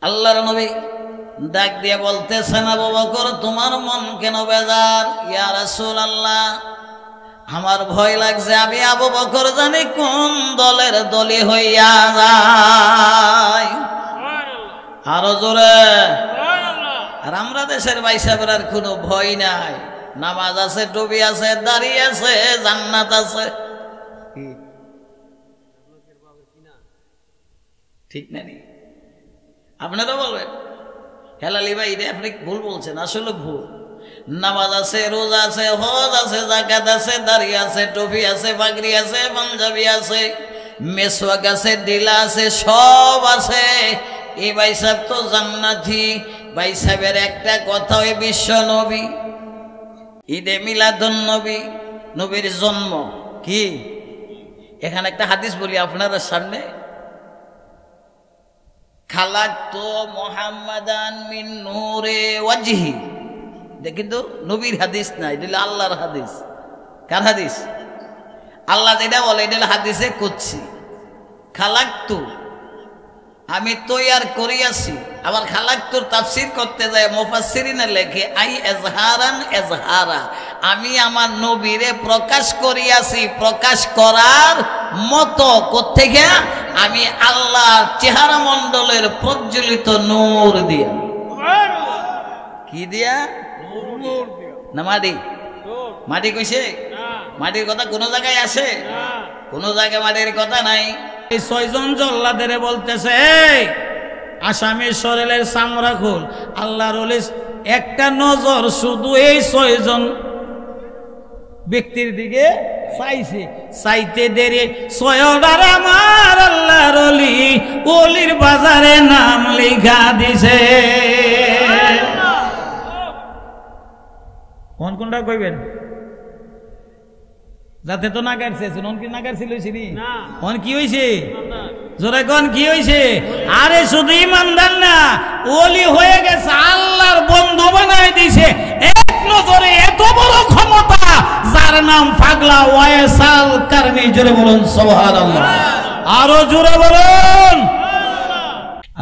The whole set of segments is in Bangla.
আল্লাহর নবী ডাক দিয়ে বলতেছেন, আবু বকর তোমার মন কেন বেজার? ইয়া রাসূলুল্লাহ, আমার ভয় লাগছে আমি আবু বকর জানি কোন দলের দলি হইয়া যায়। আরো জোরে। আর আমরা দেশের ভাই সাহেবের আর কোনো ভয় নাই, নামাজ আছে, টুপি আছে, দাড়ি আছে, জান্নাত আছে। ঠিক না? আপনারা বলবেন হেলালি ভাই এটা আপনি ভুল বলছেন, আসলে ভুল। নামাজ আছে, রোজা আছে, হজ আছে, যাকাত আছে, দাড়ি আছে, টুপি আছে, পাগড়ি আছে, পাঞ্জাবি আছে, মেসওয়াক আছে, ডিলা আছে, সব আছে। এই ভাই সাহেব তো জান্নাতি। ভাই সাহেবের একটা কথা, ওই বিশ্ব নবী, ঈদে মিলাদুন নবী, নবীর জন্ম কি? এখানে একটা হাদিস বলি আপনাদের সামনে, খালাকতু মুহাম্মাদান মিন নূরে ওয়াজহি। এটা কিন্তু নবীর হাদিস না, এটা হলো আল্লাহর হাদিস। কার হাদিস? আল্লাহ যেটা বলে এটা হলো হাদিসে কুদসি। খালাকতু আমি তৈয়ার করিয়াছি। আবার খালাকতুর তাফসীর করতে যায় মুফাসসিরিনে লেখে আই এজহারান এজহারা, আমি আমার নবীরে প্রকাশ করিয়াছি, প্রকাশ করার মতো। কোত্থেকে? আমি আল্লাহর চেহারা মণ্ডলের প্রজ্বলিত নূর দিয়া। কি দিয়া? না মাটি? মাটি কইছে? মাটির কথা কোন জায়গায় আছে? কোন জায়গায় মাটির কথা নাই। এই ছয়জন জল্লাদের বলতেছে, আসামির শরীরের চামড়া খোল। আল্লাহর ওলি একটা নজর শুধু এই ছয়জন ব্যক্তির দিকে চাইছে, চাইতে দেরি ছয়টার আমার আল্লাহর ওলি ওলির বাজারে নাম লেখা দিছে। কোন কোনটা কইবেন? যাতে তো নাগার চেয়েছেন, অন কি নাগার ছিল না? অন কি হয়েছে? জোরে কোন কি হয়েছে? আরে শুধু ইমানদার না, ওলি হয়ে গেছে, আল্লাহর বন্ধু বানায় দিছে। এক নজরে এত বড় ক্ষমতা, যার নাম পাগলা ওয়াইসাল কারনী। জোরে বলুন সুবহানাল্লাহ। আরো জোরে বলুন।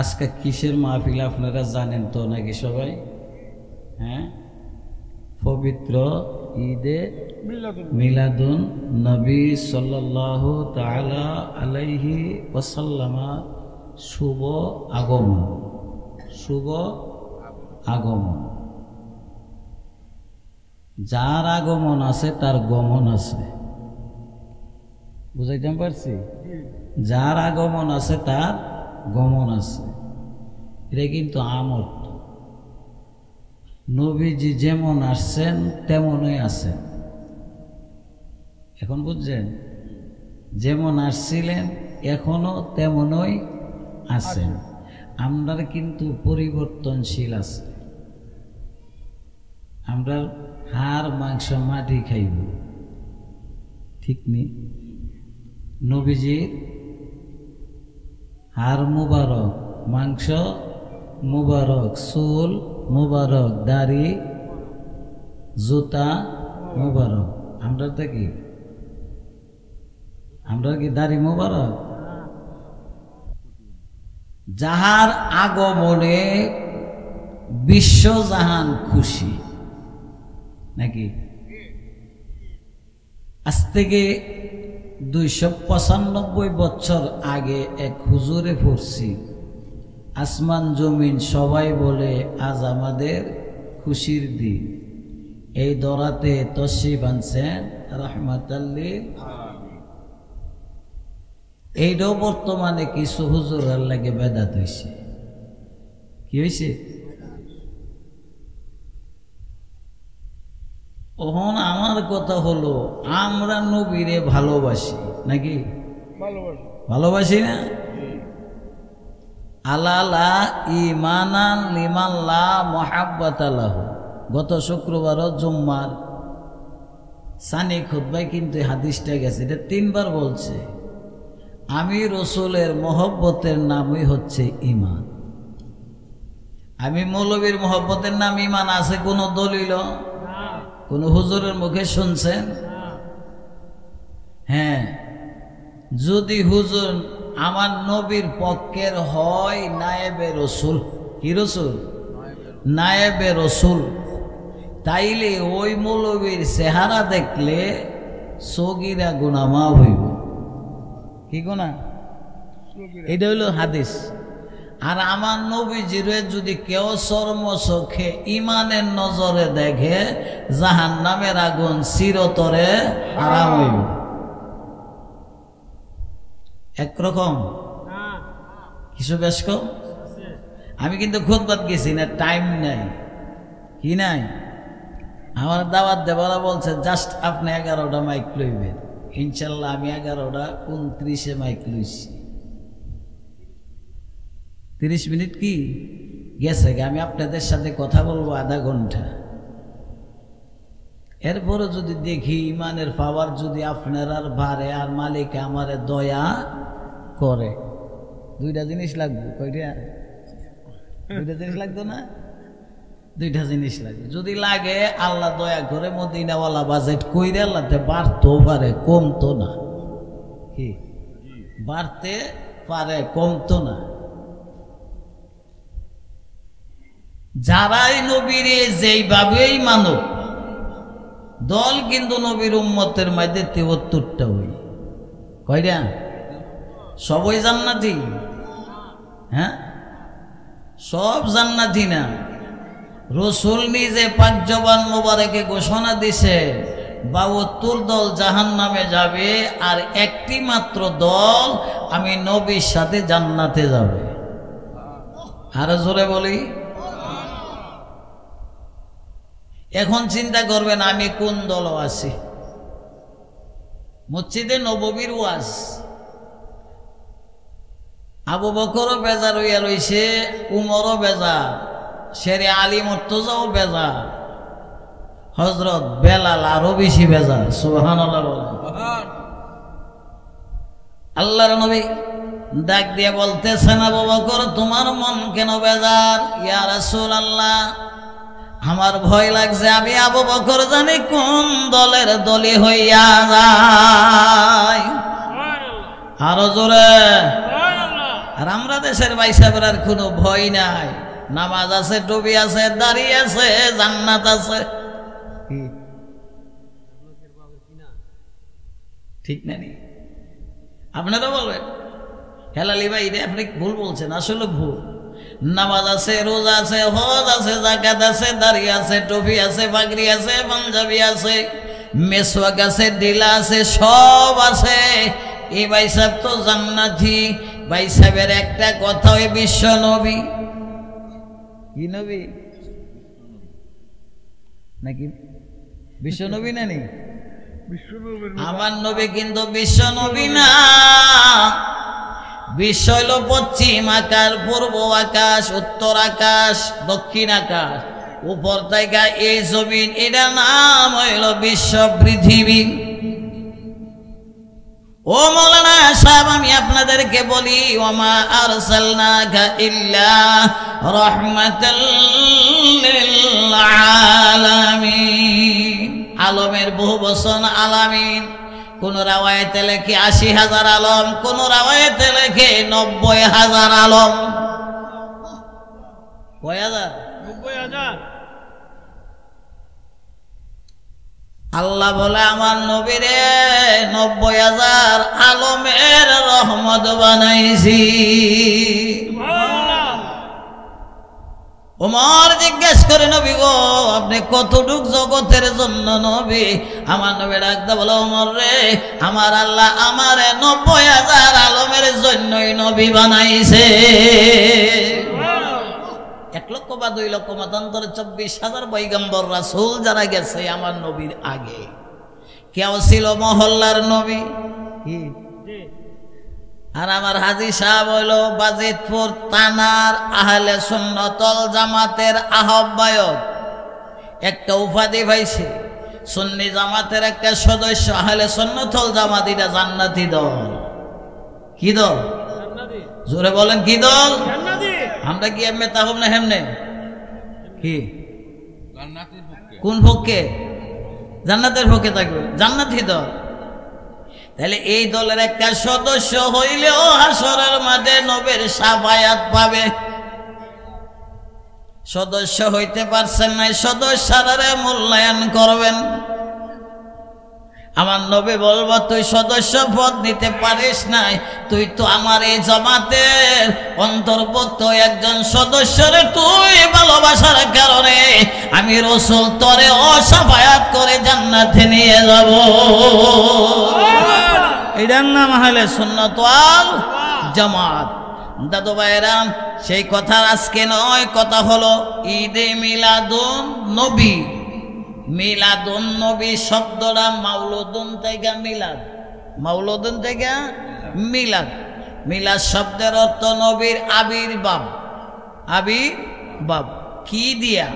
আজকে কিসের মাহফিল আপনারা জানেন তো নাকি সবাই? হ্যাঁ, পবিত্র ঈদে মিলাদুন নবী সাল্লাল্লাহু তাআলা আলাইহি ওয়াসাল্লামা শুভ আগমন। শুভ আগমন। যার আগমন আছে তার গমন আছে। বুঝাইতে পারছি? যার আগমন আছে তার গমন আছে। এটা কিন্তু আমত। নবীজি যেমন আসছেন তেমনই আছেন। এখন বুঝছেন? যেমন আসছিলেন এখনো তেমনই আছেন। আমরা কিন্তু পরিবর্তনশীল আছে। আমরা হাড় মাংস মাটি খাইব, ঠিক নেই? নবীজির হাড় মুবারক, মাংস মুবারক, চুল মুবারক, দাড়ি জুতা মুবারক। আমরা তো কি? আমরা কি দাড়ি মুবারক? যাহার আগমনে বিশ্বজাহান খুশি নাকি? আজ থেকে 295 বছর আগে এক হুজুরে পড়ছি, আসমান জমিন সবাই বলে আজ আমাদের খুশির দিন। এই দরাতে তশরিফ আনছেন রাহমাতাল লিল আলামিন। এইটাও বর্তমানে কিছু হুজুরের লাগে বেদাত হয়েছে। কি হয়েছে? ওহন আমার কথা হলো, আমরা নবীরে ভালোবাসি নাকি? ভালোবাসি না? আলালা ইমানান লিমাল্লা মুহাব্বাতালাহু। গত শুক্রবার জুম্মার সানি খুতবায় কিন্তু হাদিসটা গেছে, এটা 3 বার বলছে, আমি রসুলের মহব্বতের নামই হচ্ছে ইমান। আমি মৌলবীর মহব্বতের নাম ইমান আছে কোন দলিল? কোন হুজুরের মুখে শুনছেন? হ্যাঁ, যদি হুজুর আমার নবীর পক্ষের হয় নায়েবে রসুল। কি রসুল? নায়েবে রসুল। তাইলে ওই মৌলবীর চেহারা দেখলে সগীরা গুনাহ মাফ হইব। কি গুনাহ? এটা হইল হাদিস। আর আমার নবীজির যদি কেউ চর্ম চোখে ইমানের নজরে দেখে জাহান্নামের আগুন চিরতরে হারাম হইব। একরকম কিছু বেশ কম। আমি কিন্তু খুতবাত গেছি না, টাইম নাই। কি নাই? আমার দাওয়াত দেওয়ারা বলছে জাস্ট আপনি 11টা মাইক লইবেন। ইনশাল্লাহ আমি 11টা 29 মাইক লইছি। 30 মিনিট কি গেছে, আমি আপনাদের সাথে কথা বলবো আধা ঘন্টা। এরপরে যদি দেখি ইমানের পাওয়ার যদি আপনার আর বাড়ে আর মালিক আমারে দয়া করে, দুইটা জিনিস লাগবে। কয়টা? দুইটা জিনিস লাগতো না? দুইটা জিনিস লাগবে। যদি লাগে আল্লাহ দয়া করে মদিনাওয়ালা বাজেট কইরে আল্লাহতে বাড়তেও পারে, কমতো না। কি বাড়তে পারে, কমতো না। যারাই নবীরে যেইভাবেই মানব, দল কিন্তু নবীর উম্মতের মধ্যে 73টা হই। কয়টা? সবই জান্নাতি? হ্যাঁ, সব জান্নাতি না। রসুল নিজে পাক জবান মোবারকে ঘোষণা দিছে 72 দল জাহান্নামে যাবে, আর একটি মাত্র দল আমি নবীর সাথে জান্নাতে যাবে। আরো জোরে বলি। এখন চিন্তা করবেন আমি কোন দল আছি। মসজিদে নববীর ওয়াজ, আবু বকরও বেজার হইয়া লইছে, উমরও বেজার, শেরে আলী মুর্তজাও বেজার, হযরত বেলাল আরো বেশি বেজার। সুবহানাল্লাহ বলেন। আল্লাহর নবী ডাক দিয়ে বলতেছেন, আবু বকর তোমার মন কেন বেজার? ইয়া রাসূলুল্লাহ, আমার ভয় লাগছে আমি আবু বকর জানি কোন দলের দলি হইয়া যায়। আরো জোরে। আর আমরা দেশের ভাই সাহেবের আর কোনো ভয় নাই। নামাজ আছে, টুপি আছে, দাড়ি আছে, জান্নাত আছে। ঠিক না? আপনারা বলবেন হেলালি ভাই রে আপনি ভুল বলছেন। আসলে ভুল। নামাজ আছে, রোজা আছে, হজ আছে, যাকাত আছে, দাড়ি আছে, টুপি আছে, পাগড়ি আছে, পাঞ্জাবি আছে, মেসওয়াক আছে, ডিলা আছে, সব আছে। এই ভাই সাহেব তো জান্নাতি। ভাই সাহেবের একটা কথা, ওই বিশ্ব নবী। কি নবী নাকি? বিশ্ব নবী না নি? আমার নবী কিন্তু বিশ্ব নবী না। বিশ্ব হইল পশ্চিম আকাশ, পূর্ব আকাশ, উত্তর আকাশ, দক্ষিণ আকাশ, উপর থেকে এই জমিন, এটার নাম হইল বিশ্ব পৃথিবী। ও মাওলানা সাহেব, আমি আপনাদেরকে বলি, ওমা আরসালনাকা ইল্লা রাহমাতাল লিল আলামিন। আলমের বহু বচন আলামিন। কোন রাওয়ায়াতে লেখে 80,000 আলম, কোন রাওয়ায়াতে লেখে 90,000 আলম। কয় হাজার? 90,000। আল্লাহ বলে আমার নবীরে 90,000 আলমের রহমত বানাইছি। ওমর জিজ্ঞেস করে, নবী গো আপনি কতটুক জগতের জন্য নবী? আমার নবী ডাকতে বলো, ওমর রে আমার আল্লাহ আমারে 90,000 আলমের জন্যই নবী বানাইছে। 1 লক্ষ বা 2 লক্ষ মতান্তরে 24,000 পয়গম্বর রাসূল যারা গেছে আমার নবীর আগে, কেউ ছিল মহল্লার নবী। আর আমার হাজী সাহেব হইল বাজিতপুর থানার আহলে সুন্নতল জামাতের আহ্বায়ক। একটা উপাধি পাইছে, সুন্নি জামাতের একটা সদস্য। আহলে সুন্নতল জামাত এটা জান্নাতি দল। কি দল? জোরে বলেন কি দল? আমরা কি এমনি তাহব না হেমনে? কি কোন পক্ষে? জান্নাতের পক্ষে থাকবে, জান্নাতি দল। তাহলে এই দলের একটা সদস্য হইলেও হাসরের মাঠে নবীর শাফায়াত পাবে। সদস্য হইতে পারছেন না, সদস্যরা মূল্যায়ন করবেন। আমার নবী বলবো তুই সদস্য পদ নিতে পারিস নাই, তুই তো আমার এই জামাতের অন্তর্ভুক্ত একজন সদস্যরে তুই ভালোবাসার কারণে আমি রাসূল তোরে অশাফায়াত করে জান্নাতে নিয়ে যাব। এটার নাম হলে সুন্নাত ওয়াল জামাত। দাদু ভাইরা, সেই কথা আজকে নয়, কথা হলো ঈদে মিলাদুন নবী। মিলাদুন নবী শব্দটা মাউলুদুন থেকে মিলাদ, মাউলুদুন থেকে মিলাদ। মিলাদ শব্দের অর্থ নবীর আবির্ভাব। আবির্ভাব কি দিয়া,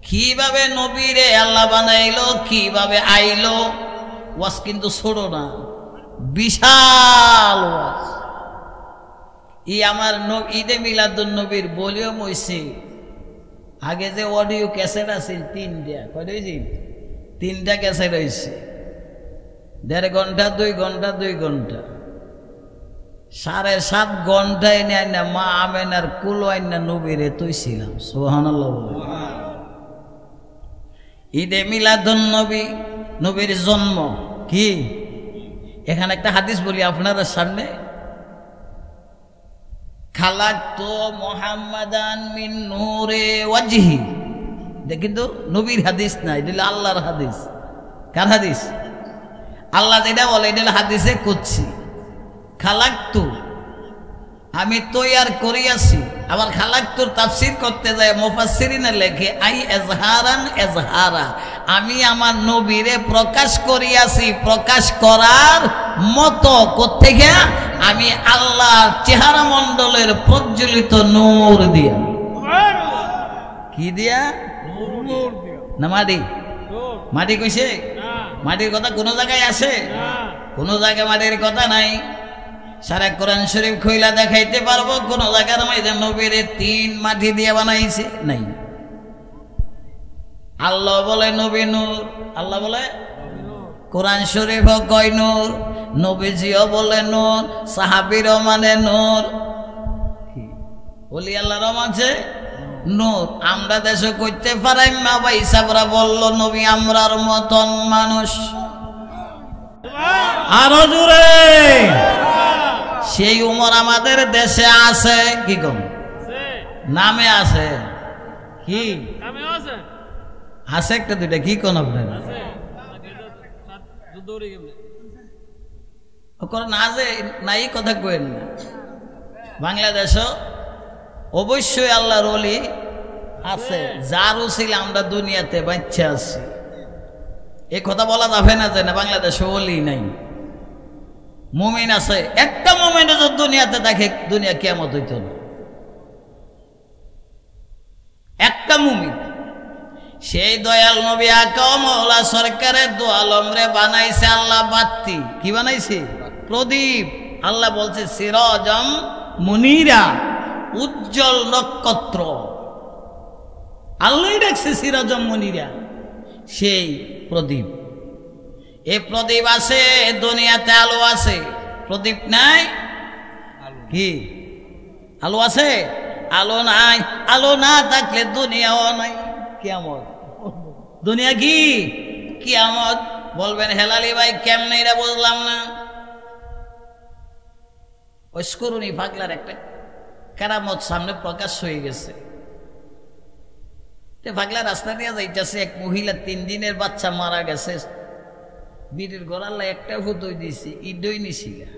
কিভাবে নবীরে আল্লাহ বানাইলো, কিভাবে আইলো। ওয়াজ কিন্তু ছোট না, বিশাল ওয়াজ। আমার ঈদে মিলাদুন নবীর ভলিউম হইছে, আগে যে অডিও ক্যাসেট আছে তিনটা, কয়টা হয়েছে? তিনটা ক্যাসেট হয়েছে, 1.5 ঘন্টা 2 ঘন্টা 2 ঘন্টা, 7.5 ঘন্টায় নেয় না মা আমেনার কুলো আইনা নবীরে তুই ছিলাম। সুবহানাল্লাহ। ঈদে মিলাদুন নবী, নবীর জন্ম কি। এখানে একটা হাদিস বলি আপনারা সামনে, খালাকতু মুহাম্মাদান মিন নূরে ওয়াজহি। এটা কিন্তু নবীর হাদিস না, এটা আল্লাহর হাদিস। কার হাদিস? আল্লাহ যেটা বলে এটা হাদিসে কুদসি। খালাকতু আমি তৈয়ার করিয়াছি। আবার খালাকতুর তাফসীর করতে যায় মুফাসসিরিনে লেখে আই এজহারান এজহারা, আমি আমার নবীরে প্রকাশ করিয়াছি, প্রকাশ করার মতো। কোত্থেকে? আমি আল্লাহর চেহারা মণ্ডলের প্রজ্বলিত নূর দিয়া। কি দিয়া? না মাটি? মাটি কইছে? মাটির কথা কোন জায়গায় আছে? কোন জায়গায় মাটির কথা নাই। সারা কোরআন শরীফ খইলা দেখাইতে পারবো কোন জায়গার মধ্যে নবীরে 3 মাটি দিয়ে বানাইছে? নাই। আল্লাহ বলে নবী নূর, আল্লাহ বলে কোরআন শরীফ কয় নূর, নবীজিও বলে নূর, সাহাবীরও মানে নূর, ওলি আল্লাহরও মাঝে নূর। আমরা দেশে কইতে পারাই মা ভাই সাবরা বলল নবী আমরার মতন মানুষ। আরো জোরে। সেই উমর আমাদের দেশে আছে কি কম? নামে আছে কি? আছে একটা দুইটা কি কোন আপনার না যে নাই কথা কইেন না। বাংলাদেশও অবশ্যই আল্লাহর ওলি আছে, যার উসিল আমরা দুনিয়াতে বাচ্চা আছি। এই কথা বলা যাবে না যে না বাংলাদেশে ওলি নাই, মুমিন আছে। একটা মুমিন যদি দুনিয়াতে দেখে দুনিয়া কিয়ামত হইত না। একটা মুমিন। সেই দয়াল নবী আকা মওলা সরকারের দু আলমরে বানাইছে আল্লাহ বাতি। কি বানাইছে? প্রদীপ। আল্লাহ বলছে সিরাজম মুনিরা, উজ্জ্বল নক্ষত্র। আল্লাহই ডাকছে সিরাজম মুনিরা, সেই প্রদীপ। এই প্রদীপ আছে দুনিয়াতে, আলো আছে। প্রদীপ নাই কি? আলো আছে? আলো নাই। আলো না থাকলে দুনিয়াও নাই। কিয়ামত। দুনিয়া কি? কিয়ামত। বলবেন হেলালি ভাই কেমনে এটা বুঝলাম না। ওস্করুনি পাগলার একটা কেরামত সামনে প্রকাশ হয়ে গেছে। পাগলা রাস্তা দিয়ে যাইতেছে, এক মহিলা 3 দিনের বাচ্চা মারা গেছে, বিড়ির গলাল্লা একটা ফুতই দিছে, ইডই নিছিলা।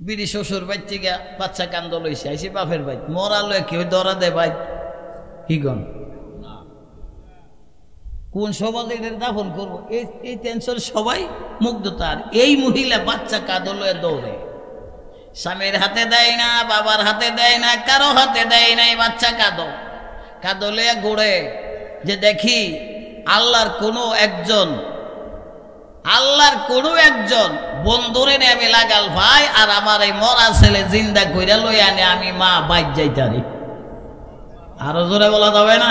বিড়ি শ্বশুর বাচ্চা গা বাচ্চা কান্দ লইছে, আইসি বাপের বাইত মরালো কেউ দরা দে ভাই কি গন কোন সমাজে দাফন করবো এই টেনশন সবাই মুগ্ধতার। এই মহিলা বাচ্চা কাঁদলে দৌড়ে, স্বামীর হাতে দেয় না, বাবার হাতে দেয় না, কারো হাতে দেয় নাই। বাচ্চা কাঁদলে ঘুরে যে দেখি আল্লাহর কোনো একজন বন্ধুরে নিয়ে আমি লাগাল ভাই, আর আমার এই মরা ছেলে জিন্দা কইরা লই আনে আমি মা বাইক যাইতারি। আরো জোরে বলা যাবে না?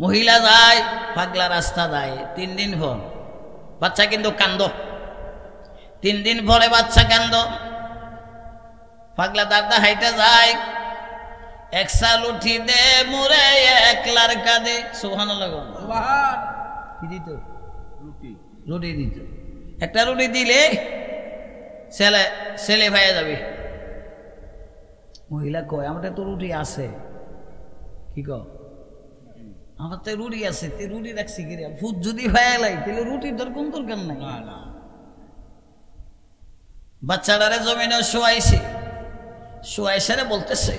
মহিলা যায়, পাগলা রাস্তা যায়। 3 দিন পর বাচ্চা কিন্তু কান্দ, 3 দিন পরে বাচ্চা কান্দ। পাগলা দাদা হাইটা যায়, একসা লুঠি দে মুরে একলার কাঁদে। সুবহানাল্লাহ। কি দিত? রুটি দিত। একটা রুটি দিলে ছেলে ভাইয়া যাবে। মহিলা কয় আমার তো রুটি আছে। কি কয়? আমার তো রুটি আছে, তে রুটি রাখছি কি রে? ভূত যদি ভাইয়া লাই তাহলে রুটির তোর কোন দরকার নাই। বাচ্চাটারে জমিনে শোয়াইছে বলতেছে,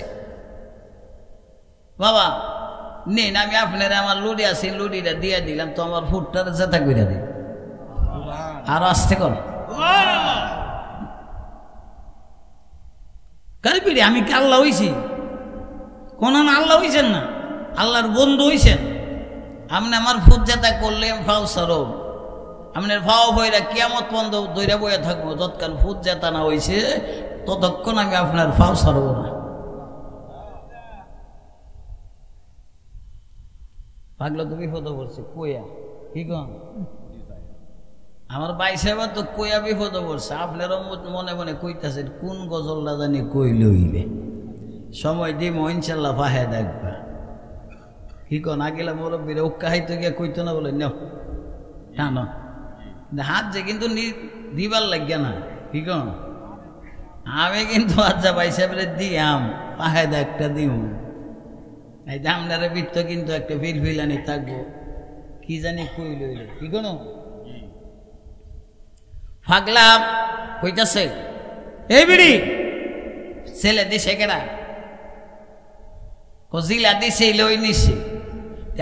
বাবা নেন, আমি আপনার আমার লুডি আছে, লুডিটা দিয়ে দিলাম, তো আমার ফুটটার জেতা করে দিন। আরো আসতে কর কারিপিড়ি, আমি কি আল্লাহ হইছি? কোন আল্লাহ হইছেন না, আল্লাহর বন্ধু হইছেন। আপনি আমার ফুট জেতা করলে ফাও সরব, আপনার ফাও বইরা কিয়ামত বন্ধ দৈরা বইয়া থাকবো। যতক্ষণ ফুট জেতা না হইছে ততক্ষণ আমি আপনার ফাও সরব না। পাগলা তো বিপদ পড়ছে, কইয়া কি কন? আমার ভাই সাহেব তো কইয়া বিপদ পড়ছে। আপনারও মনে মনে কইতাছেন কোন গজলটা জানি কই লইলে। সময় দিব ইনশাল্লাহ ফাহে দেখবা। কি কন? আগেলা মুরব্বীরা উক্কা হাইতে গিয়া কইতো না বলে নাও টানো হাত যে কিন্তু দিবার লাগিয়া না। কি কন? আমি কিন্তু আচ্ছা ভাই সাহেবরে দিয়াম ফাহে একটা দিও। এই যে আপনারা বৃত্ত কিন্তু একটা ফিলফিলানি থাকবো, কি জানি কই লইলে। কি কোনো পাগলা কইতাছে, এই বিড়ি ছেলে দিছে কেডা? কজিলা দিছে লই নিছে।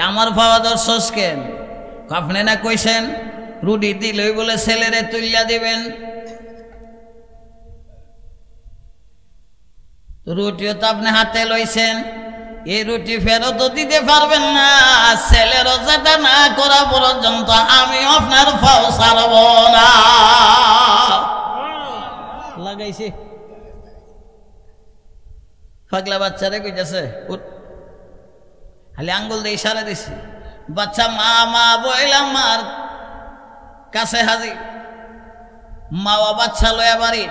আমার পাওয়া দর্শস কেন? আপনি না কইছেন রুটি দিলই বলে ছেলেরে তুইলা দিবেন। রুটিও তো আপনি হাতে লইছেন, এই রুটি ফেরত দিতে পারবেন না। ছেলের যেটা না করা পর্যন্ত আমি আপনার ফাও ছাড়ব না। লাগাইছে পাগলা বাচ্চারে কইতাছে উঠ, খালি আঙ্গুল দিয়ে ইশারা দিছি। বাচ্চা মা মা বইলাম মার কাছে হাজির। মাওয়া বাচ্চা লয়া বাড়ি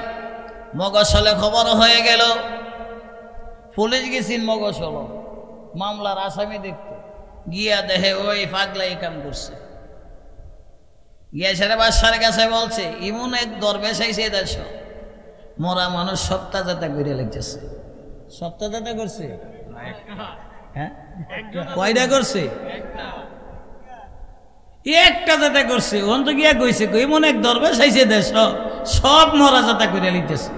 মগসলে খবর হয়ে গেল। পুলিশ গেছিন মগসল মামলার আসামি দেখতে গিয়া দেহে ওই পাগলাই কাম করছে। গিয়া সেরে বাসার কাছে বলছে ইমন এক দরবেশ আইছে দেশ মরা মানুষ সপ্তাহ যাতা করে লাগতেছে। সপ্তাহ যাতা করছে? হ্যাঁ কয়টা করছে? একটা যাতা করছে। ওন তো গিয়া কইছে ইমন এক দরবেশ আইছে দেশ সব মরা যাতা করে লিখতেছে।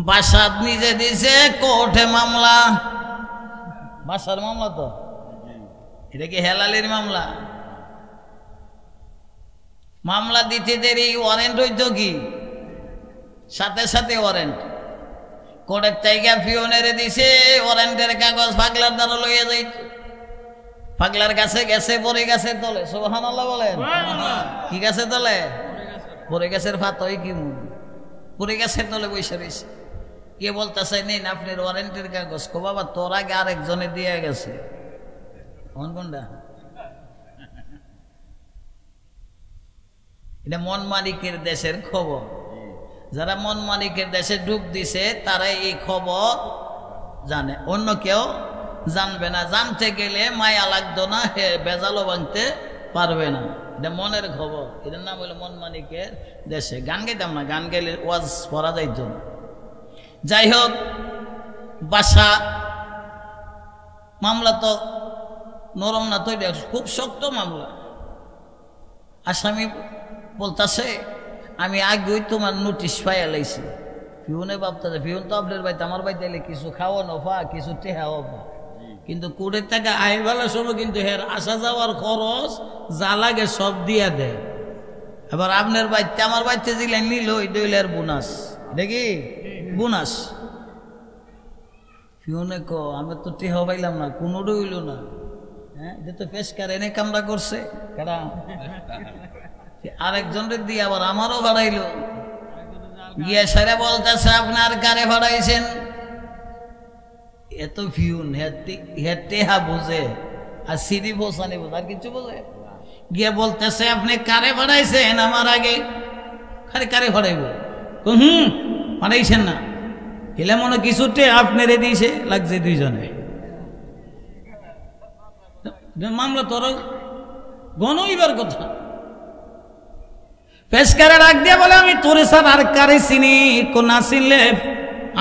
বাসাত নিজে দিছে কোর্টে মামলা। বাসার মামলা তো এটা কি হেলালির মামলা? মামলা দিতে দেরি ওয়ারেন্ট হইতো কি সাথে সাথে ওয়ারেন্ট কোর্টের জায়গা পিওনেরে দিছে। ওয়ারেন্টের কাগজ পাগলার দ্বারা লইয়া যাইত। পাগলার কাছে গেছে বড়ি গাছের তলে। সুবহানাল্লাহ বলেন। কি গাছের তলে? বড়ি গাছের ফাতই কি বড়ি গাছের তলে বসে রয়েছে। কে বলতেছে নেই আপনার ওয়ারেন্টের কাগজ। কো বাবা তোর আগে আরেকজনে দিয়ে গেছে। কোনটা? এটা মন মালিকের দেশের খবর। যারা মন মালিকের দেশে ডুব দিছে তারাই এই খবর জানে, অন্য কেউ জানবে না। জানতে গেলে মায়া লাগতো না, হে বেজালও ভাঙতে পারবে না। এটা মনের খবর। এটার নাম হলো মন মালিকের দেশে। গান গাইতাম না, গান গাইলে ওয়াজ পড়া যাইত না। যাই হোক, বাসা মামলা তো নরম না, তো খুব শক্ত মামলা। আসামি বলতেছে আমি আগেই তোমার নোটিশ পাইয়া লাইছি। পিউনে ভাবতেছে পিউন তো আপনার বাড়িতে আমার বাড়িতে এলে কিছু খাওয়ানো পা কিছু টেহাও পা, কিন্তু কোড়ের টাকা আইবেলার সময় কিন্তু হের আসা যাওয়ার খরচ যা লাগে সব দিয়া দেয়। এবার আপনার বাড়িতে আমার বাড়িতে দিলেন নিল ওই দইলের বোনাস। দেখি বোনাস পিউনে ক আমি তো টেহাও পাইলাম না, কোনো রইল না। হ্যাঁ এটা তো পেশকার এনে কামরা করছে কেডা? আরেকজনের দিয়ে আবার আমারও ভাড়াইলো। গিয়ে সেরে বলতেছে আপনার কারে ভাড়াইছেন? এত ফিউন হেটেহা বুঝে আর সিডি পৌঁছানি বোঝে আর কিছু বোঝে গিয়ে বলতেছে আপনি কারে বাড়াইছেন আমার আগে খারে কারে বাড়াইব বাড়াইছেন না এলে মনে কিছুতে আপনারে দিয়েছে লাগছে দুইজনে মামলা তোর গণইবার কথা পেশকারে ডাক দিয়ে বলে আমি তোরে স্যার আর কারে চিনি কোন চিনলে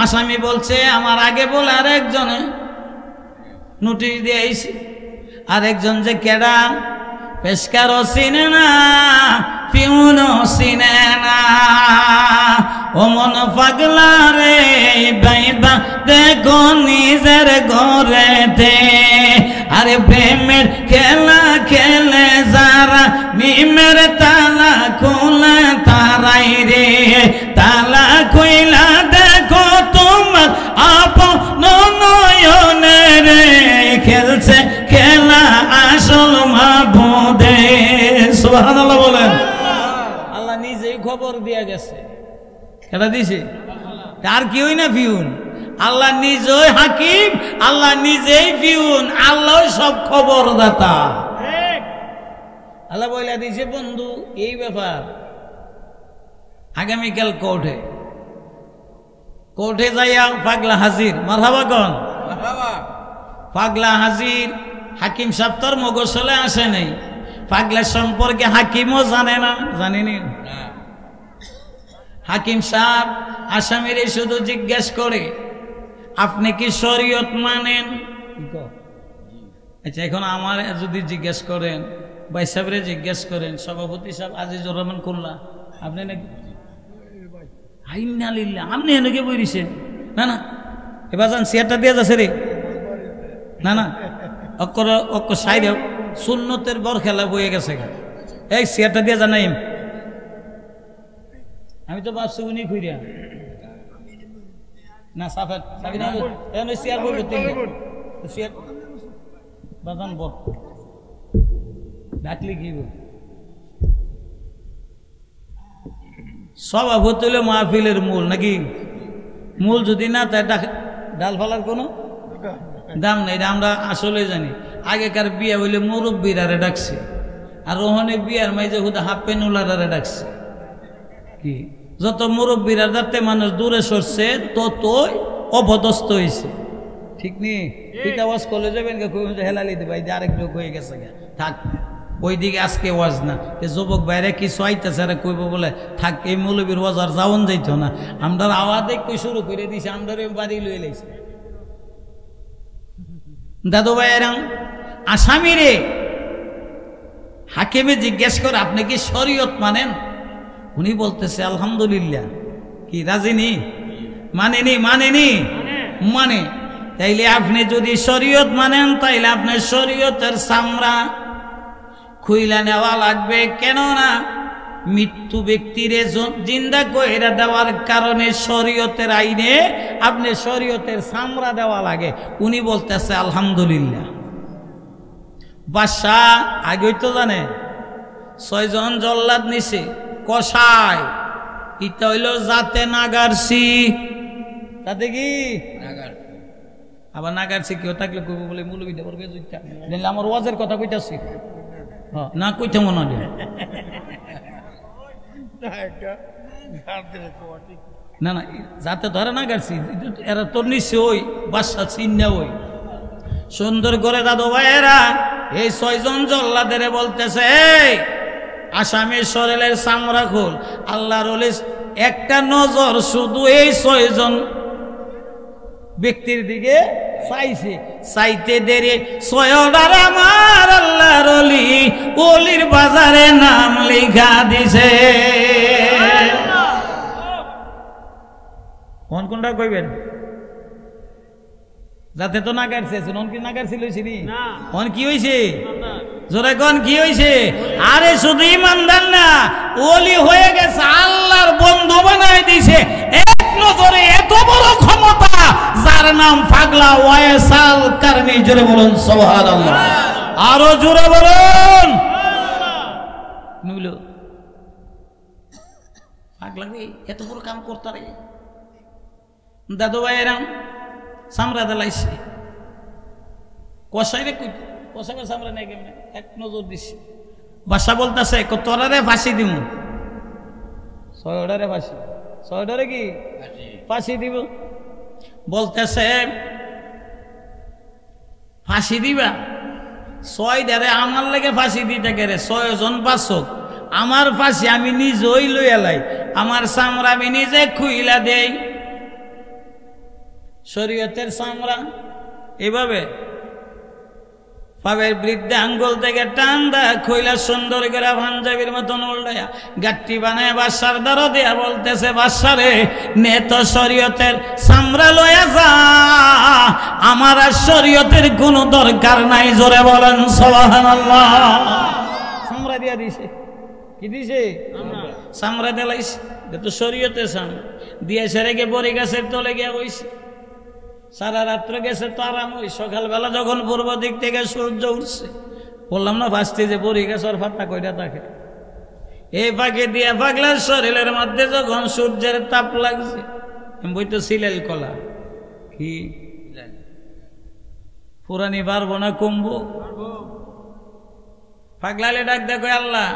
আসামি বলছে আমার আগে বলে আর একজনে নোটিশ দিয়ে আইছি আরেকজন যে কেডা পেশকারও চিনে না পিউনও চিনে না ও মন পাগলা রে বাইবা দেখো নিজের ঘরেতে আরে প্রেমের খেলা খেলে যারা মিমের তালা খোলা তারাই রে তালা খুইলা দেখো তোমার আপন নয়নে রে খেলছে খেলা আসল মাবুদে সুবহানাল্লাহ বলেন আল্লাহ নিজেই খবর দিয়া গেছে কেটা দিছে তার কি হই না পিউন আল্লাহ নিজেই হাকিম আল্লাহ নিজেই পিউন আল্লাহ সব খবরদাতা আল্লাহ বলে দিছে বন্ধু এই ব্যাপার আগামীকাল কোর্টে যাইয়া পাগলা হাজির মারহাবা কোন পাগলা হাজির হাকিম সাহেব তোর মগজলে আসে নাই পাগলা সম্পর্কে হাকিমও জানে না জানেনি হাকিম সাহেব আসামিরে শুধু জিজ্ঞেস করে আপনি কি শরীয়ত মানেন আচ্ছা এখন আমার যদি জিজ্ঞেস করেন ভাই সাহেবরে জিজ্ঞেস করেন সভাপতি সাহেব আজিজুর রহমান কুল্লা আপনি নাকি আইনালিল্লাহ আপনি এনেকে বইছেন না না এবার যান চেয়ারটা দিয়ে যাচ্ছে রে না না অক্ক সাইডে সুন্নতের বর খেলা বয়ে গেছে এই চেয়ারটা দিয়ে জানাইম আমি তো ভাবছি উনি খুঁড়িয়া না সাফের সাবি না চেয়ার বইব চেয়ার বাজান বল ডাকলি কি সভাপতি হলো মাহফিলের মূল নাকি মূল যদি না তাই ডাল ফালার কোনো দাম নেই আমরা আসলে জানি আগেকার বিয়া হইলে মুরব্বীরারে ডাকছে আর ওখানে বিয়ার মাইজে হুদা হাফ পেনুলারে ডাকছে কি যত মুরব্বীরা যাতে মানুষ দূরে সরছে ততই অপদস্থ হয়েছে ঠিক নেই ঠিক আওয়াজ করলে যাবেন হেলালি দেবে আরেক লোক হয়ে গেছে থাক ওইদিকে আজকে ওয়াজ না যুবক বাইরে কিছু আইতেছে আর কইব বলে থাক এই মৌলবীর ওয়াজ আর যাওন যাইতো না আমরা আওয়াজ কই শুরু করে দিছি আমরা বাড়ি লয়ে লাইছি দাদু ভাইয়েরা আসামি রে হাকিমে জিজ্ঞেস করে আপনি কি শরীয়ত মানেন উনি বলতেছে আলহামদুলিল্লাহ কি রাজিনি মানেনি মানে তাইলে আপনি যদি শরীয়ত মানেন তাইলে আপনি শরীয়তের চামড়া খুইলা নেওয়া লাগবে কেননা মৃত্যু ব্যক্তিরে জিন্দা কইরা দেওয়ার কারণে শরীয়তের আইনে আপনি শরীয়তের চামড়া দেওয়া লাগে উনি বলতেছে আলহামদুলিল্লাহ বাদশাহ আগেই তো জানে 6 জন জল্লাদ নিছে কষায় ইটা হইল জাতে নাগারছি তাতে কি আবার নাগারছি কেউ থাকলে কইব বলে মৌলবী দেবর আমার ওয়াজের কথা কইতাছি না কইতে মনে হয় না না যাতে ধরে না গাছি এরা তোর নিশ্চয় ওই বাসা চিন্না ওই সুন্দর করে দাদু ভাইয়েরা এই 6 জন জল্লাদের বলতেছে এই আসামির শরীরের চামড়া খোল আল্লাহর ওলি একটা নজর শুধু এই 6 জন ব্যক্তির দিকে চাইছে চাইতে দেরি 6টার আমার আল্লাহর ওলির বাজারে নাম লেখা দিছে কোনটা কইবেন যাতে তো নাগার শেষ কি নাগার ছিল কি হয়েছে জোরে কোন কি হয়েছে আরে শুধু ইমানদার না ওলি হয়ে গেছে আল্লাহর বন্ধু বানাই দিছে এক নজরে এত বড় ক্ষমতা যার নাম পাগলা ওয়াইসাল কারণী জোরে বলুন সুবহানাল্লাহ আরো জোরে বলুন নুলো পাগলা এত বড় কাম করতে রে দাদু ভাইয়েরাম সামরা দালাইছে কষাই রে পোশাকের চামড়া নেই কেমনে এক নজর দিছি বাদশা বলতেছে তোরারে ফাঁসি দিব 6 ফাঁসি 6 কি ফাঁসি দিব বলতেছে ফাঁসি দিবা 6 আমার লেগে ফাঁসি দিতে গেলে 6 জন পাঁচক আমার ফাঁসি আমি নিজেই লই এলাই আমার চামড়া আমি নিজে খুইলা দেই শরীয়তের চামড়া এভাবে পাবের বৃদ্ধে আঙ্গুল থেকে টান দেয় খুইলা সুন্দর করে পাঞ্জাবির মতন উল্টায়া গাঠটি বানায় বাদশার দ্বারা দেয়া বলতেছে বাদশারে নে তো শরীয়তের চামড়া লয়া যা আমার আর শরীয়তের কোনো দরকার নাই জোরে বলেন সুবহানাল্লাহ চামড়া দিয়া দিছে কি দিছে চামড়া দিলাইছে তো শরীয়তের চামড়া দিয়েছে রেখে বড়ি গাছের তলে গিয়া বইছে সারা রাত্র গেছে তো আরাম ওই সকালবেলা যখন পূর্ব দিক থেকে সূর্য উঠছে বললাম না ফার্স্টে যে বড়ি গাছের ফাটা কইটা থাকে এই ফাঁকে দিয়া পাগলার শরীরের মধ্যে যখন সূর্যের তাপ লাগছে বই তো সিলেল কলা কি পুরানি পারবো না কমবো পাগলালে ডাক দেখো আল্লাহ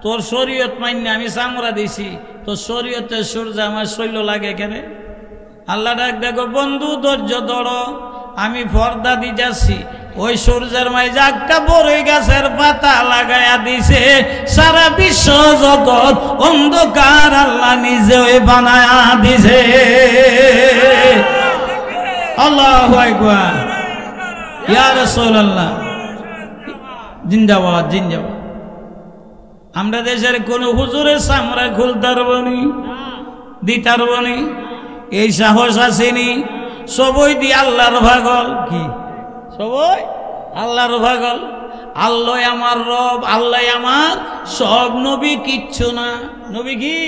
তোর শরীয়ত মান্য আমি চামড়া দিছি তোর শরীয়তের সূর্য আমার শৈল লাগে কেন আল্লাহ ডাক দেখো বন্ধু ধৈর্য ধরো আমি পর্দা দি যাচ্ছি ওই সূর্যের মাঝে একটা বড়ই গাছের পাতা লাগাইয়া দিছে সারা বিশ্ব জগৎ অন্ধকার আল্লাহ নিজে ওই বানায়া দিছে আল্লাহু আকবার ইয়া রাসূলুল্লাহ জিন্দাবাদ জিন্দাবাদ আমরা দেশের কোন হুজুরের চামড়া খুলতে পারবো নি দিতে পারবো নি এই সাহস আসেনি সবই দি আল্লাহর ভাগল কি সবই আল্লাহর ভাগল আল্লাহ আমার রব আল্লাহ আমার সব নবী কিচ্ছু না নবী কি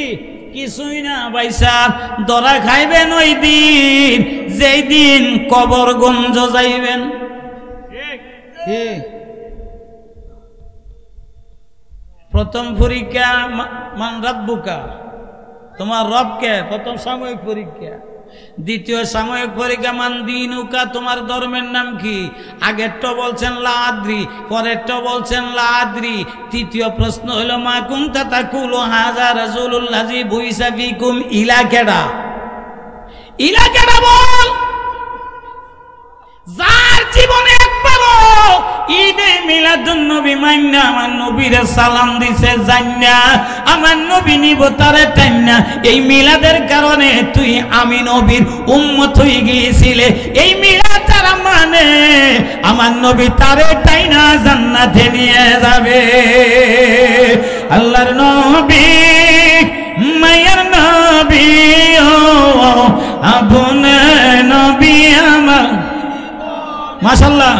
কিছুই না বাইসা দরা খাইবেন ওই দিন যেই দিন কবরগঞ্জ যাইবেন প্রথম পরীক্ষা মান রাব্বুকা তোমার রবকে প্রথম সাময়িক পরীক্ষা দ্বিতীয় সাময়িক পরীক্ষা মান দিনুকা তোমার ধর্মের নাম কি আগেরটা বলছেন লা আদ্রি পরেরটা বলছেন লা আদ্রি তৃতীয় প্রশ্ন হলো মা কুনতা তাকুলু হাযা রাসূলুল্লাহি বুইসা ফিকুম ইলাকাডা বল যার জীবনে একবারও ঈদে মিলাদুন নবী মাইন্না আমার নবীরে সালাম দিছে জান্না আমার নবী নিব তারে টাইনা এই মিলাদের কারণে তুই আমি নবীর উম্মত হয়ে গিয়েছিলে এই মিলাদ তারা মানে আমার নবী তারে টাইনা জান্নাতে নিয়ে যাবে আল্লাহর নবী মায়ের নবী ও আপনে নবী আমার মাশাআল্লাহ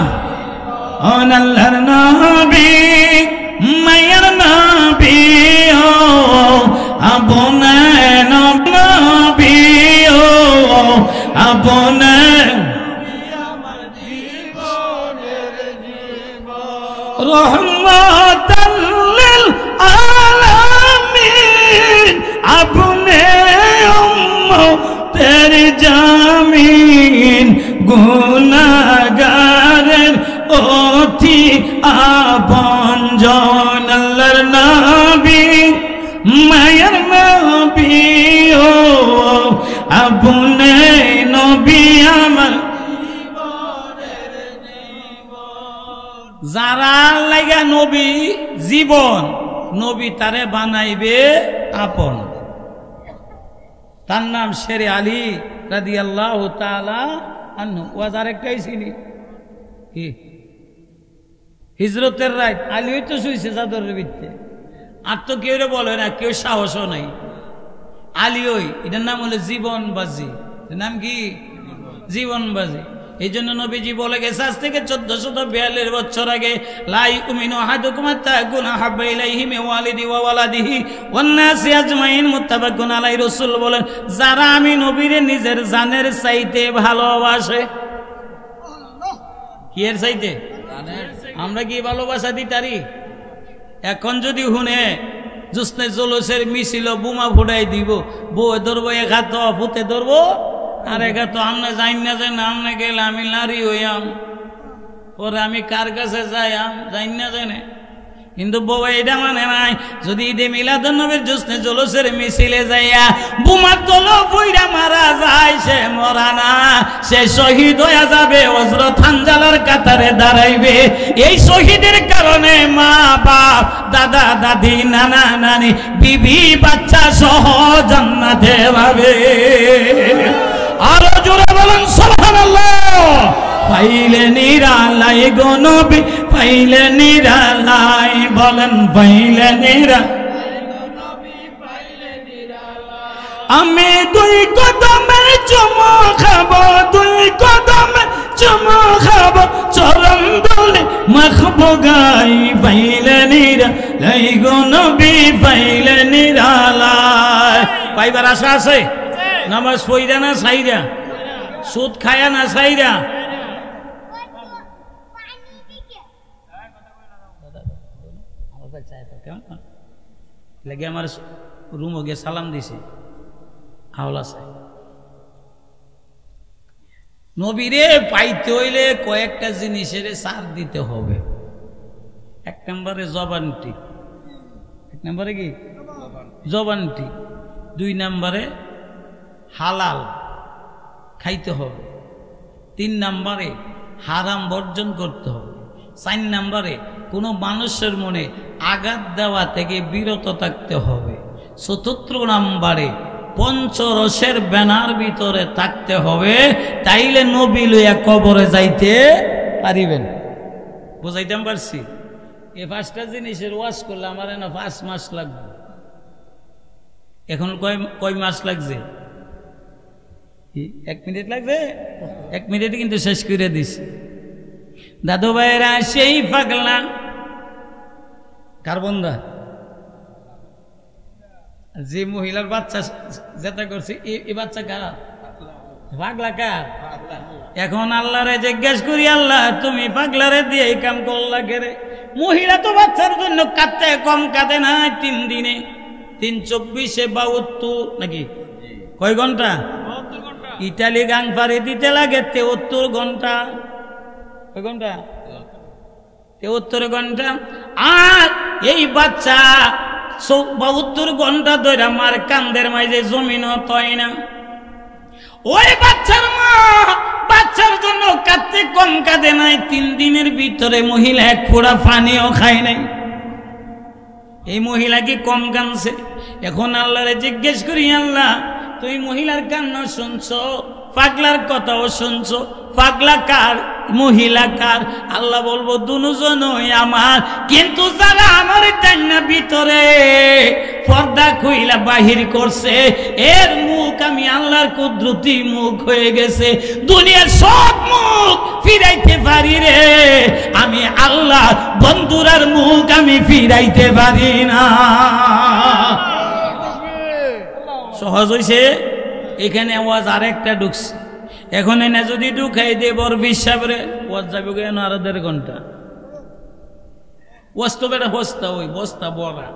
আল্লাহর নবী মায়ের নবী ও আপনে নবী ও আপনে রহমাতাল লিল আলামিন আপনে উম্মতের জামিন গুনাহগারের অতি আপনজন আল্লাহর নবী মায়ের নবী ও আপনে নবী আমার যারা লাগা নবী জীবন নবী তারে বানাইবে আপন তার নাম শেরে আলী রাদিয়াল্লাহু তাআলা আনহু ওয়াজ আরেকটাই চিনি কি হিজরতের রাত আলী তো শুইছে চাদরের ভিতরে আর তো কেউ বলে না কেউ সাহসও নাই আলী ওই এটার নাম হলো জীবনবাজি নাম কি জীবনবাজি এই জন্য নবীজি বলে গেছে আজ থেকে 1442 বছর আগে লাই উমিনু আহাদুকুম তাকুন হাব্বা ইলাইহি মিন ওয়ালিদি ওয়া ওয়ালাদিহি ওয়ান নাসি আজমাইন মুত্তাফাকুন আলাইহি রাসূল বলেন যারা আমি নবীরে নিজের জানের চাইতে ভালোবাসে কি এর চাইতে আমরা কি ভালোবাসা দিতারি এখন যদি হুনে জুসনে জলসের মিছিল বোমা ফুটাই দিব বউ ধরবো এক হাত ফুতে ধরবো আর এক হাত আমরা যাই না যে নাম না গেলে আমি নারী হইয়াম পরে আমি কার কাছে যাই না জানে, কিন্তু বউ এটা মানে নাই। যদি ঈদে মিলাদুন্নবীর জোসনে জলসের মিছিলে যাইয়া বোমার তলো বইরা মারা যায়, সে মরা না, সে শহীদ হয়ে যাবে, হযরত হানজালার কাতারে দাঁড়াইবে। এই শহীদের কারণে মা বাপ, দাদা দাদি, নানা নানি, বিবি বাচ্চা সহ জান্নাতে যাবে। আরো জোরে বলেন সুবহানাল্লাহ। পাইলে নিরালাই গো নবী, পাইলে নিরালাই, বলেন পাইলে নিরালাই গো নবী, পাইলে নিরালাই। আমি দুই কদমে চুমো খাবো, দুই কদমে চুমো খাবো, চরণ দোলে মাখবো গাই, পাইলে নিরালাই গো নবী, পাইলে নিরালাই। পাইবার আশা আছে? নামাজ পড়িরা না সাইরা? সুদ খায়া না সাইরা? আমার রুমও গিয়ে সালাম দিছে হাওলা সাহেব। নবীরে পাইতে হইলে কয়েকটা জিনিসের সার দিতে হবে। এক নম্বরে জবানটি, এক নম্বরে কি জবানটি, দুই নম্বরে হালাল খাইতে হবে, তিন নম্বরে হারাম বর্জন করতে হবে, চার নম্বরে কোনো মানুষের মনে আঘাত দেওয়া থেকে বিরত থাকতে হবে, চতুর্থ নম্বরে পঞ্চরসের ব্যানার ভিতরে থাকতে হবে, তাইলে নবী লইয়া কবরে যাইতে পারিবেন। বুঝাইতে পারছি? এই পাঁচটা জিনিসের ওয়াজ করলে আমার না 5 মাস লাগবে। এখন কয় মাস লাগছে? 1 মিনিট লাগছে? 1 মিনিটে কিন্তু শেষ করে দিছি। দাদু ভাইরা সেই পাগলা কার বন্ধা, যে মহিলার বাচ্চা যেটা করছে এই বাচ্চা কার? পাগলা কার? এখন আল্লাহরে জিজ্ঞেস করি, আল্লাহ তুমি পাগলারে দিয়ে এই কাম করলা কেরে? মহিলা তো বাচ্চার জন্য কাঁদতে কম কাঁদে না। 3 দিনে 3-24 72 নাকি কয় ঘন্টা? ইটালি গাং পাড়ি দিতে লাগে 73 ঘন্টা। কয় ঘন্টা? 73 ঘন্টা। আর এই বাচ্চা 72 ঘন্টা ধরে মার কান্দের মাঝে জমিনও তয় না। ওই বাচ্চার মা বাচ্চার জন্য কাঁদতে কম কাঁদে নাই। 3 দিনের ভিতরে মহিলা 1 ফোঁটা পানিও খায় নাই। এই মহিলা কি কম কাঁদছে? এখন আল্লাহরে জিজ্ঞেস করি, আল্লাহ তুই মহিলার কান্না শুনছো, পাগলার কথাও শুনছো, পাগলা কার মহিলা কার? আল্লাহ বলবো দুজনই আমার, কিন্তু যারা আমার টাইনা ভিতরে পর্দা খুইলা বাহির করছে এর মুখ আমি আল্লাহর কুদরতি মুখ হয়ে গেছে। দুনিয়ার সব মুখ ফিরাইতে পারি রে, আমি আল্লাহ বন্ধুরার মুখ আমি ফিরাইতে পারি না। সহজ হইছে? এখানে আওয়াজ আরেকটা ঢুকছে। এখন এনে যদি ঢুকাই দে বর বিশ্বাবরে ওয়াজ যাবে কেন আরো 1.5 ঘন্টা। ওয়াজ তো বেটা বস্তা, ওই বস্তা বড়া।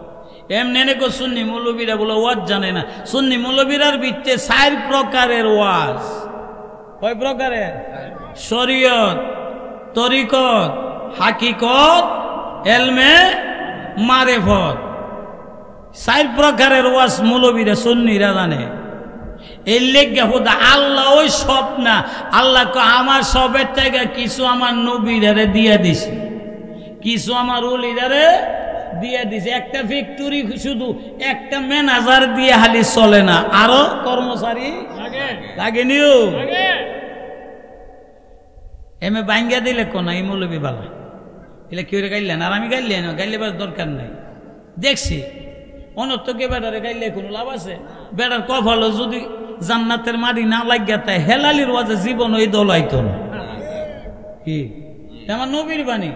এমনি নেকো সুন্নি মৌলবীরা বলে ওয়াজ জানে না। সুন্নি মৌলবীরার ভিত্তে 4 প্রকারের ওয়াজ। কয় প্রকারের? শরীয়ত, তরিকত, হাকিকত, এলমে মারেফত। 4 প্রকারের ওয়াজ মৌলবীরা সুন্নিরা জানে। এই লেগে হুদা আল্লাহ ওই সব না, আল্লাহ আমার সবের থেকে কিছু আমার নবীরারে দিয়ে দিছে, কিছু আমার ওলিরারে দিয়ে দিছে। একটা ফ্যাক্টরি শুধু একটা ম্যানেজার দিয়ে হালি চলে না, আরো কর্মচারী লাগে নিও। এমে বাঙ্গা দিলে কোন এই মৌলবী বালা এলে কেউ গাইলেন, আর আমি গাইলে না, গাইলে দরকার নাই। দেখছি অনর্থকে বেড়ারে গাইলে কোনো লাভ আছে? বেড়ার কফালো যদি জান্নাতের মারি না লাগিয়া তাই হেলালির ওয়াজে জীবন ওই দলাইতো না। কি আমার নবীর বাণী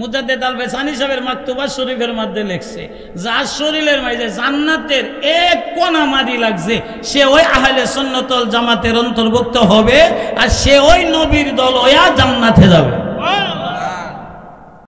মুজাদ্দেদ আল বেসানি সাহেবের মাকতুবা শরীফের মধ্যে লেখছে, যার শরীরের মাঝে জান্নাতের 1 কোনা মারি লাগছে সে ওই আহলে সুন্নাত ওয়াল জামাতের অন্তর্ভুক্ত হবে, আর সে ওই নবীর দল হইয়া জান্নাতে যাবে।